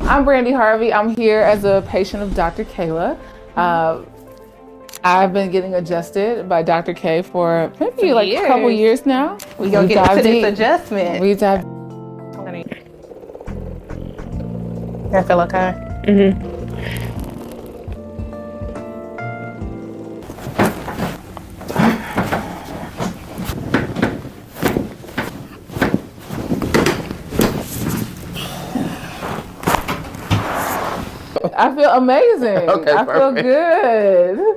I'm Brandy Harvey. I'm here as a patient of Dr. Kayla. I've been getting adjusted by Dr. K for maybe like a couple years now. We gonna get into this adjustment. We dive. I feel okay. I feel amazing. Okay, I feel perfect. good.